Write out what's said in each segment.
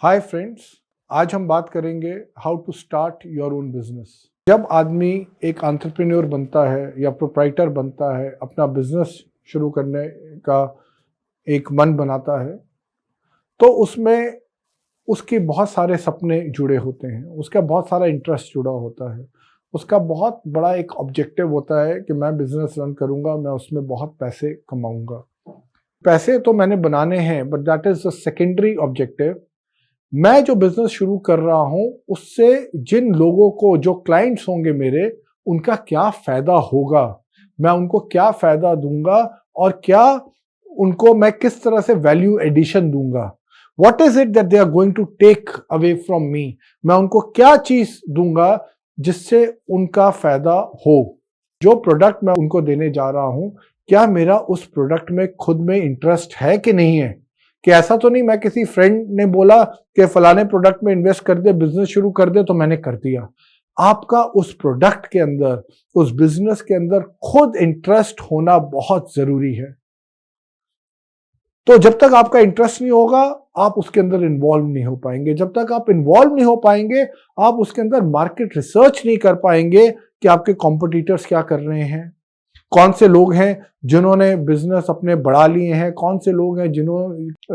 Hi friends, आज हम बात करेंगे how to start your own business. जब आदमी एक एंटरप्रेन्योर बनता है या प्रोप्राइटर बनता है, अपना बिजनेस शुरू करने का एक मन बनाता है, तो उसमें उसके बहुत सारे सपने जुड़े होते हैं, उसका बहुत सारा इंटरेस्ट जुड़ा होता है, उसका बहुत बड़ा एक ऑब्जेक्टिव होता है कि मैं बिजनेस रन करूंगा, मैं उसमें बहुत पैसे कमाऊंगा। पैसे तो मैंने बनाने हैं, but that is the secondary objective. मैं जो बिजनेस शुरू कर रहा हूं, उससे जिन लोगों को, जो क्लाइंट्स होंगे मेरे, उनका क्या फायदा होगा, मैं उनको क्या फायदा दूंगा और क्या उनको मैं किस तरह से वैल्यू एडिशन दूंगा। What is it that they are going to take away from me, मैं उनको क्या चीज दूंगा जिससे उनका फायदा हो। जो प्रोडक्ट मैं उनको देने जा रहा हूं, क्या मेरा उस प्रोडक्ट में खुद में इंटरेस्ट है कि नहीं है। कि ऐसा तो नहीं मैं किसी फ्रेंड ने बोला कि फलाने प्रोडक्ट में इन्वेस्ट कर दे, बिजनेस शुरू कर दे, तो मैंने कर दिया। आपका उस प्रोडक्ट के अंदर, उस बिजनेस के अंदर खुद इंटरेस्ट होना बहुत जरूरी है। तो जब तक आपका इंटरेस्ट नहीं होगा, आप उसके अंदर इन्वॉल्व नहीं हो पाएंगे। जब तक आप इन्वॉल्व नहीं हो पाएंगे, आप उसके अंदर मार्केट रिसर्च नहीं कर पाएंगे कि आपके कॉम्पिटिटर्स क्या कर रहे हैं, कौन से लोग हैं जिन्होंने बिजनेस अपने बढ़ा लिए हैं, कौन से लोग हैं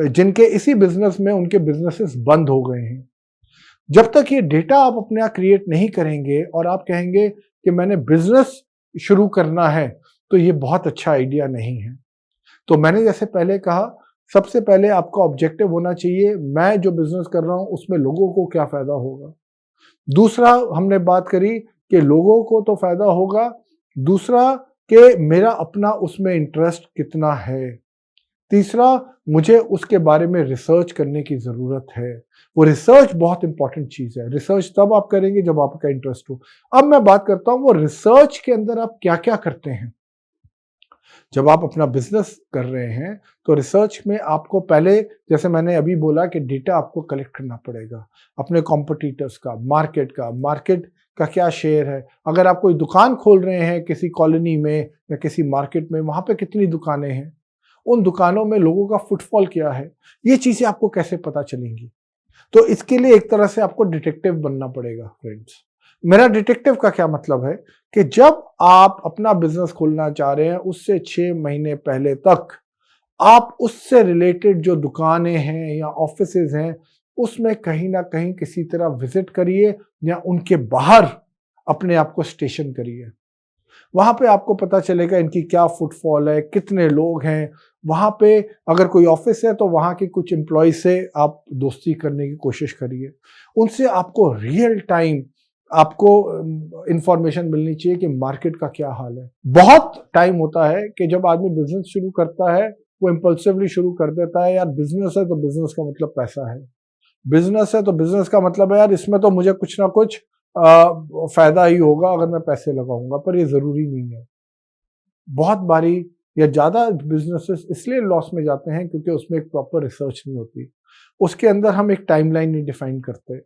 जिनके इसी बिजनेस में उनके बिजनेसेस बंद हो गए हैं। जब तक ये डेटा आप अपने आप क्रिएट नहीं करेंगे और आप कहेंगे कि मैंने बिजनेस शुरू करना है, तो ये बहुत अच्छा आइडिया नहीं है। तो मैंने जैसे पहले कहा, सबसे पहले आपका ऑब्जेक्टिव होना चाहिए, मैं जो बिजनेस कर रहा हूं उसमें लोगों को क्या फायदा होगा। दूसरा, हमने बात करी कि लोगों को तो फायदा होगा, दूसरा कि मेरा अपना उसमें इंटरेस्ट कितना है। तीसरा, मुझे उसके बारे में रिसर्च करने की जरूरत है। वो रिसर्च बहुत इंपॉर्टेंट चीज है। रिसर्च तब आप करेंगे जब आपका इंटरेस्ट हो। अब मैं बात करता हूं वो रिसर्च के अंदर आप क्या क्या करते हैं। जब आप अपना बिजनेस कर रहे हैं, तो रिसर्च में आपको पहले, जैसे मैंने अभी बोला, कि डेटा आपको कलेक्ट करना पड़ेगा अपने कॉम्पिटिटर्स का, मार्केट का क्या शेयर है। अगर आप कोई दुकान खोल रहे हैं किसी कॉलोनी में या किसी मार्केट में, वहां पे कितनी दुकानें हैं, उन दुकानों में लोगों का फुटफॉल क्या है, ये चीजें आपको कैसे पता चलेंगी। तो इसके लिए एक तरह से आपको डिटेक्टिव बनना पड़ेगा फ्रेंड्स। मेरा डिटेक्टिव का क्या मतलब है कि जब आप अपना बिजनेस खोलना चाह रहे हैं, उससे 6 महीने पहले तक आप उससे रिलेटेड जो दुकानें हैं या ऑफिसेज हैं, उसमें कहीं ना कहीं किसी तरह विजिट करिए या उनके बाहर अपने आप को स्टेशन करिए। वहां पे आपको पता चलेगा इनकी क्या फुटफॉल है, कितने लोग हैं वहां पे। अगर कोई ऑफिस है तो वहां के कुछ एम्प्लॉय से आप दोस्ती करने की कोशिश करिए। उनसे आपको रियल टाइम आपको इंफॉर्मेशन मिलनी चाहिए कि मार्केट का क्या हाल है। बहुत टाइम होता है कि जब आदमी बिजनेस शुरू करता है, वो इम्पल्सिवली शुरू कर देता है, यार बिजनेस है तो बिजनेस का मतलब पैसा है, बिजनेस है तो बिजनेस का मतलब है यार इसमें तो मुझे कुछ ना कुछ फायदा ही होगा अगर मैं पैसे लगाऊंगा। पर ये जरूरी नहीं है। बहुत बारी या ज्यादा बिजनेसेस इसलिए लॉस में जाते हैं क्योंकि उसमें एक प्रॉपर रिसर्च नहीं होती, उसके अंदर हम एक टाइमलाइन नहीं डिफाइन करते।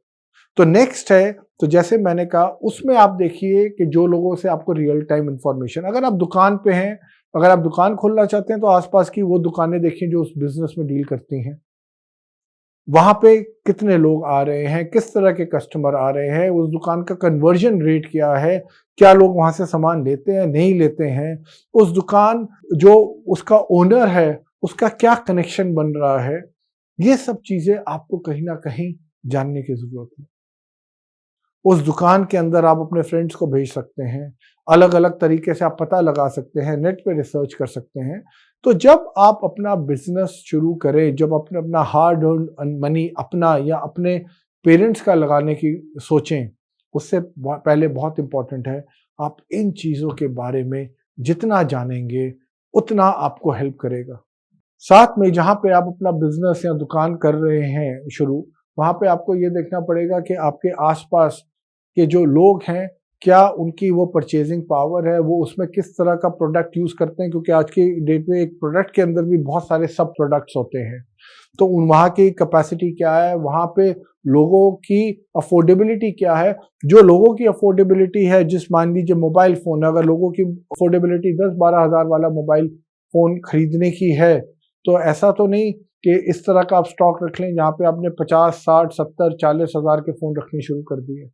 तो नेक्स्ट है, तो जैसे मैंने कहा, उसमें आप देखिए कि जो लोगों से आपको रियल टाइम इंफॉर्मेशन, अगर आप दुकान पे हैं, अगर आप दुकान खोलना चाहते हैं, तो आसपास की वो दुकानें देखिए जो उस बिजनेस में डील करती हैं। वहां पे कितने लोग आ रहे हैं, किस तरह के कस्टमर आ रहे हैं, उस दुकान का कन्वर्जन रेट क्या है, क्या लोग वहां से सामान लेते हैं नहीं लेते हैं, उस दुकान जो उसका ओनर है उसका क्या कनेक्शन बन रहा है। ये सब चीजें आपको कहीं ना कहीं जानने की जरूरत है। उस दुकान के अंदर आप अपने फ्रेंड्स को भेज सकते हैं, अलग अलग तरीके से आप पता लगा सकते हैं, नेट पे रिसर्च कर सकते हैं। तो जब आप अपना बिजनेस शुरू करें, जब अपने अपना हार्ड अर्न मनी अपना या अपने पेरेंट्स का लगाने की सोचें, उससे पहले बहुत इंपॉर्टेंट है आप इन चीजों के बारे में जितना जानेंगे उतना आपको हेल्प करेगा। साथ में जहां पे आप अपना बिजनेस या दुकान कर रहे हैं शुरू, वहां पे आपको ये देखना पड़ेगा कि आपके आसपास के जो लोग हैं, क्या उनकी वो परचेजिंग पावर है, वो उसमें किस तरह का प्रोडक्ट यूज करते हैं, क्योंकि आज की डेट में एक प्रोडक्ट के अंदर भी बहुत सारे सब प्रोडक्ट्स होते हैं। तो वहाँ की कैपेसिटी क्या है, वहाँ पे लोगों की अफोर्डेबिलिटी क्या है। जो लोगों की अफोर्डेबिलिटी है, जिस मान लीजिए मोबाइल फोन, अगर लोगों की अफोर्डेबिलिटी 10-12 हज़ार वाला मोबाइल फोन खरीदने की है, तो ऐसा तो नहीं कि इस तरह का आप स्टॉक रख लें जहाँ पे आपने 50, 60, 70, 40 हज़ार के फ़ोन रखने शुरू कर दिए।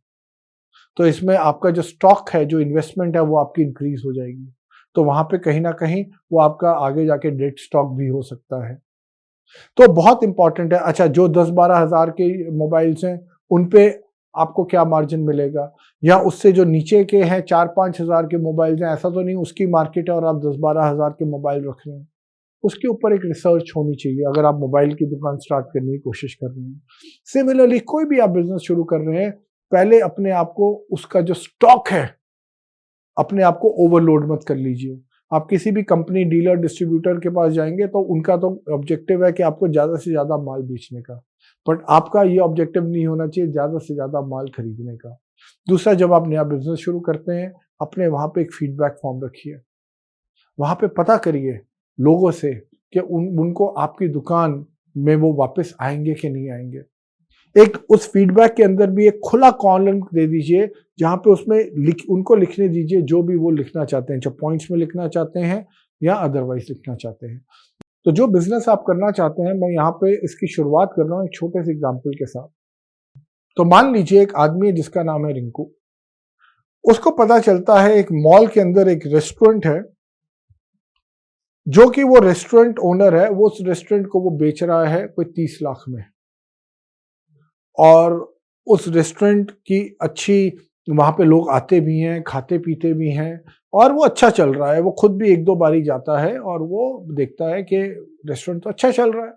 तो इसमें आपका जो स्टॉक है, जो इन्वेस्टमेंट है, वो आपकी इंक्रीज़ हो जाएगी। तो वहाँ पे कहीं न कहीं वो आपका आगे जाके डेड स्टॉक भी हो सकता है। तो बहुत इंपॉर्टेंट है। अच्छा, जो 10-12 हज़ार के मोबाइल्स हैं, उन पे आपको क्या मार्जिन मिलेगा? या उससे जो नीचे के हैं 4-5 हज़ार के मोबाइल्स हैं, ऐसा तो नहीं उसकी मार्केट है और आप 10-12 हज़ार के मोबाइल रख रहे हैं। उसके ऊपर एक रिसर्च होनी चाहिए अगर आप मोबाइल की दुकान स्टार्ट करने की कोशिश कर रहे हैं। सिमिलरली कोई भी आप बिज़नेस शुरू कर रहे हैं, पहले अपने आप को उसका जो स्टॉक है, अपने आप को ओवरलोड मत कर लीजिए। आप किसी भी कंपनी, डीलर, डिस्ट्रीब्यूटर के पास जाएँगे तो उनका तो ऑब्जेक्टिव है कि आपको ज़्यादा से ज़्यादा माल बेचने का। बट आपका ये ऑब्जेक्टिव नहीं होना चाहिए ज़्यादा से ज़्यादा माल खरीदने का। दूसरा, जब आप नया बिज़नेस शुरू करते हैं, अपने वहाँ पे एक फीडबैक फॉर्म रखिए। वहाँ पे पता करिए लोगों से कि उनको आपकी दुकान में वो वापस आएँगे कि नहीं आएँगे। एक उस फीडबैक के अंदर भी एक खुला कॉलम दे दीजिए जहाँ पे उसमें उनको लिखने दीजिए जो भी वो लिखना चाहते हैं, जो पॉइंट्स में लिखना चाहते हैं या अदरवाइज लिखना चाहते हैं। तो जो बिजनेस आप करना चाहते हैं, मैं यहाँ पे इसकी शुरुआत कर रहा हूँ एक छोटे से एग्जाम्पल के साथ। तो मान लीजिए एक आदमी है जिसका नाम है रिंकू। उसको पता चलता है एक मॉल के अंदर एक रेस्टोरेंट है, जो कि वो रेस्टोरेंट ओनर है, वो उस रेस्टोरेंट को वो बेच रहा है कोई 30 लाख में। और उस रेस्टोरेंट की अच्छी, वहाँ पे लोग आते भी हैं, खाते पीते भी हैं और वो अच्छा चल रहा है। वो खुद भी 1-2 बारी जाता है और वो देखता है कि रेस्टोरेंट तो अच्छा चल रहा है।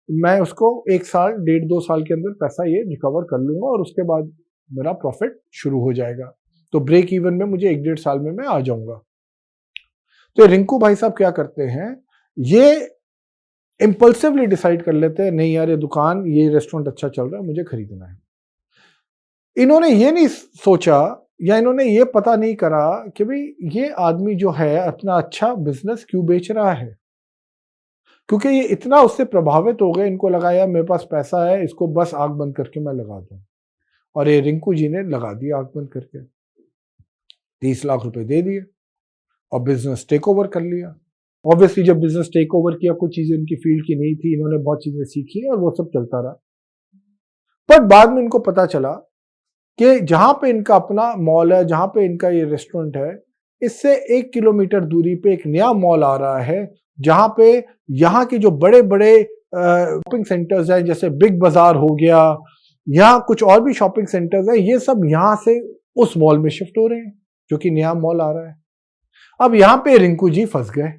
मैं उसको 1 साल, डेढ़ 2 साल के अंदर पैसा ये रिकवर कर लूँगा और उसके बाद मेरा प्रॉफ़िट शुरू हो जाएगा। तो ब्रेक इवन में मुझे 1 डेढ़ साल में मैं आ जाऊँगा। तो रिंकू भाई साहब क्या करते हैं, ये इम्पल्सिवली डिसाइड कर लेते हैं, नहीं यार ये दुकान, ये रेस्टोरेंट अच्छा चल रहा है, मुझे खरीदना है। इन्होंने ये नहीं सोचा या इन्होंने ये पता नहीं करा कि भाई ये आदमी जो है अपना अच्छा बिजनेस क्यों बेच रहा है, क्योंकि ये इतना उससे प्रभावित हो गए, इनको लगा यार मेरे पास पैसा है, इसको बस आग बंद करके मैं लगा दूं। और ये रिंकू जी ने लगा दिया आग बंद करके, 30 लाख रुपए दे दिए और बिजनेस टेक ओवर कर लिया। ऑब्वियसली जब बिजनेस टेक ओवर किया, कुछ चीजें इनकी फील्ड की नहीं थी, इन्होंने बहुत चीजें सीखी और वो सब चलता रहा। पर बाद में इनको पता चला कि जहां पे इनका अपना मॉल है, जहां पे इनका ये रेस्टोरेंट है, इससे 1 किलोमीटर दूरी पे एक नया मॉल आ रहा है, जहां पे यहाँ के जो बड़े बड़े शॉपिंग सेंटर्स हैं, जैसे बिग बाजार हो गया, यहाँ कुछ और भी शॉपिंग सेंटर्स हैं, ये सब यहाँ से उस मॉल में शिफ्ट हो रहे हैं, जो कि नया मॉल आ रहा है। अब यहाँ पे रिंकू जी फंस गए।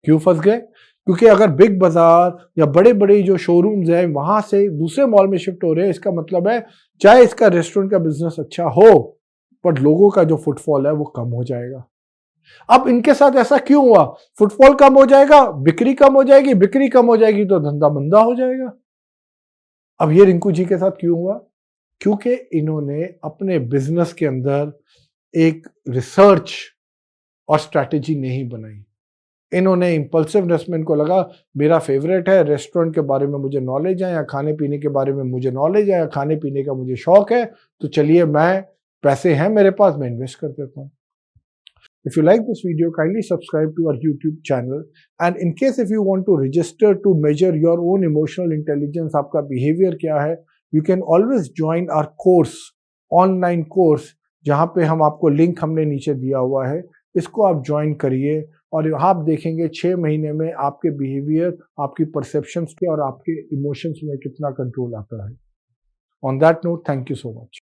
क्यों फंस गए? क्योंकि अगर बिग बाजार या बड़े बड़े जो शोरूम्स हैं वहां से दूसरे मॉल में शिफ्ट हो रहे हैं, इसका मतलब है चाहे इसका रेस्टोरेंट का बिजनेस अच्छा हो, पर लोगों का जो फुटफॉल है वो कम हो जाएगा। अब इनके साथ ऐसा क्यों हुआ? फुटफॉल कम हो जाएगा, बिक्री कम हो जाएगी, बिक्री कम हो जाएगी तो धंधा मंदा हो जाएगा। अब ये रिंकू जी के साथ क्यों हुआ? क्योंकि इन्होंने अपने बिजनेस के अंदर एक रिसर्च और स्ट्रैटेजी नहीं बनाई। इन्होंने इम्पल्सिवनेस में, इनको लगा मेरा फेवरेट है, रेस्टोरेंट के बारे में मुझे नॉलेज है या खाने पीने के बारे में मुझे नॉलेज है या खाने पीने का मुझे शौक है, तो चलिए मैं, पैसे हैं मेरे पास, मैं इन्वेस्ट कर देता हूँ। If you like this video, kindly subscribe to our YouTube channel, and in case if you want to register to measure your own emotional intelligence, आपका behavior क्या है, you can always join our course, online course, जहाँ पे हम आपको link हमने नीचे दिया हुआ है, इसको आप ज्वाइन करिए और आप देखेंगे 6 महीने में आपके बिहेवियर, आपकी परसेप्शंस के और आपके इमोशंस में कितना कंट्रोल आता है। On that note, thank you so much.